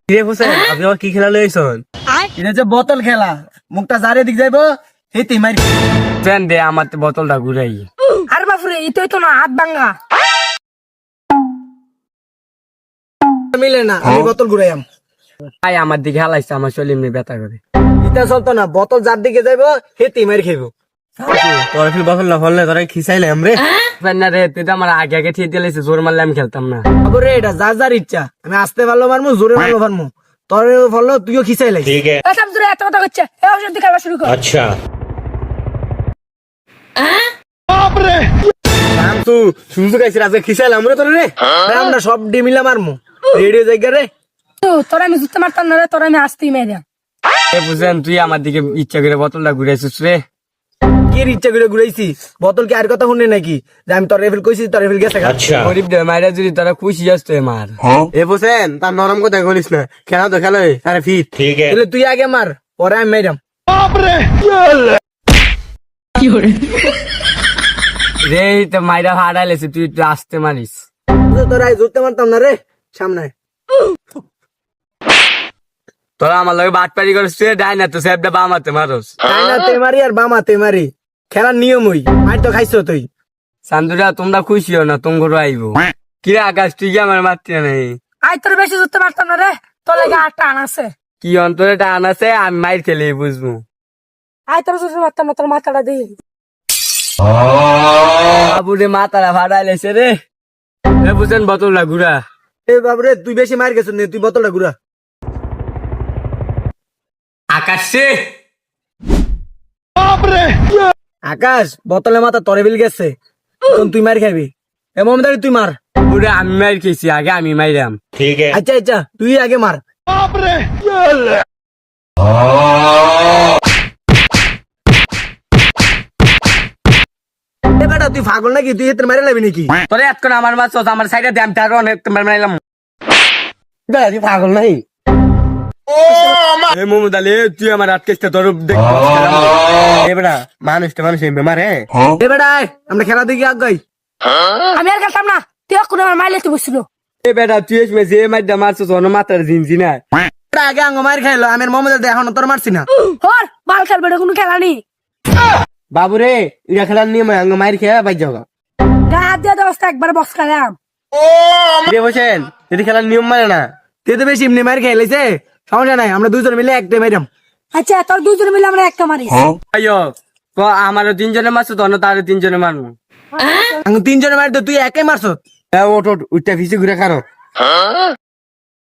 আপনি আমার কি খেলা লইছেন? এটা হচ্ছে বোতল খেলা, মুখটা যারে দিক যাইবো হেতেই মারি দে আমার বোতলটা ঘুরাই। আর বাপুরে এটাই তো না হাত ভাঙা। মিলে না, আমি বোতল ঘুরাইয়াম। ভাই আমার দিকে হালাইছে, আমার শরীর এমনি ব্যথা করে। এটা চলতো না, বোতল যার দিকে যাইবো হেতেই মারি খাইবো। তোর ফির বোতল না ফললে তোরা খিসাইলাম রে। না রে, তুই তো আমার আগে আগে ঠিক দিলে জোর মারলে আমি খেলতাম না। বাবুরে এটা যার যার ইচ্ছা, আমি আসতে পারলো মারমু, জোরে মারলো পারমু, তোর ফললো তুইও খিসাই লাগি। সামসুরে এত কথা হচ্ছে, এবার যদি খেলা শুরু কর। তুই সুযোগ আইছিস আজকে খিসাইলাম রে তোর রে। আমরা সব ডিমিলা মারমু রেডিও জায়গা রে। তো তোরা আমি জুতে মারতাম না রে, তোরা আমি আসতেই মেরে। বুঝলেন, তুই আমার দিকে ইচ্ছা করে বোতলটা ঘুরাইছিস রে। কি ইচ্ছা করে ঘুরাইছি? বোতল কি আর কথা শুনে নাকি যে আমি তোর রেফেল কইছি, তোর রেফেল গেছে? গরিব দে মাইরা যদি তোরা খুশি আসতো মার। এ বুঝেন, তার নরম কথা বলিস না, খেলা তো খেলো আরে ফিট। তাহলে তুই আগে মার, পরে আমি মাইরাম। রে তো মাইরা হারাইলেছে, তুই একটু আসতে মারিস। তোরা জুতে মারতাম না রে সামনে। তোরা আমার লগে বাটপারি করিস, ডাই না তো সেবটা বামাতে মারস। তাই না তে মারি আর বামাতে মারি, খেলার নিয়ম হই। মার তো খাইছো তুই। সান্দুরা তোমরা খুশি হও না, তুমি ঘরে আইবো। কিরে আকাশ, তুই কি আমার মারতি নাই? আই তোর বেশি জুতে মারতাম না রে, তোর লাগে আর টান আছে। কি অন্তরে টান আছে, আমি মাইর খেলে বুঝবো। আই তোর জুতে মারতাম না, তোর মাথাটা দিই। বাবুরে মাথাটা ফাটাইলেছে রে। এ বুঝেন, বোতলটা ঘুরা। এ বাবরে তুই বেশি মার গেছ, তুই বোতলটা ঘুরা। আকাশ রে, আকাশ বোতলের মাথা তরে বিল গেছে, তখন তুই মার খাবি। এ মমদারি তুই মার। পুরে আমি মাইর খেয়েছি, আগে আমি মাইরাম। আচ্ছা আচ্ছা তুই আগে মার। এ বেটা তুই পাগল নাকি? তুই এতে মারে লাবি নাকি? তোরে এতক্ষণ আমার মাছ আমার সাইডে দাম তার অনেক মাইলাম। বেটা তুই পাগল নাই? এ মোহাম্মদ আলী, তুই আমার আটকেছে তোর দেখ। এ বেটা মানুষটা মানুষ বেমার হে। এ বেটা আয়, আমরা খেলা দেখি আগাই। আমি আর খেলতাম না, তুই এখন আমার মাইলে তুই বসছিল। এ বেটা তুই যে মাইডা মারছিস অন্য মাথার জিনজি না। বেটা আগে আঙ্গ মার খাইলো, আমি মোহাম্মদ এখন তোর মারছি না। হর বাল খেলবে না, কোনো খেলা নেই। বাবুরে এটা খেলার নিয়ম মাইর খেয়ে বাই যাও। গা হাত দিয়ে দেওয়া একবার বক্স খেলাম। বসেন, যদি খেলার নিয়ম মানে না। তুই তো বেশি এমনি মার খাইলেছে, সমস্যা নাই, আমরা দুজন মিলে একটা মাইরাম। আচ্ছা তোর দুজন মিলে আমরা একটা মারিস। আইয়ো আমারও তিনজনে মারছো, তো তারও তিনজনে মারবো। তিনজনে মারি তো তুই একাই মারছ। ওঠ ওঠ উঠটা ফিসে ঘুরে খানো।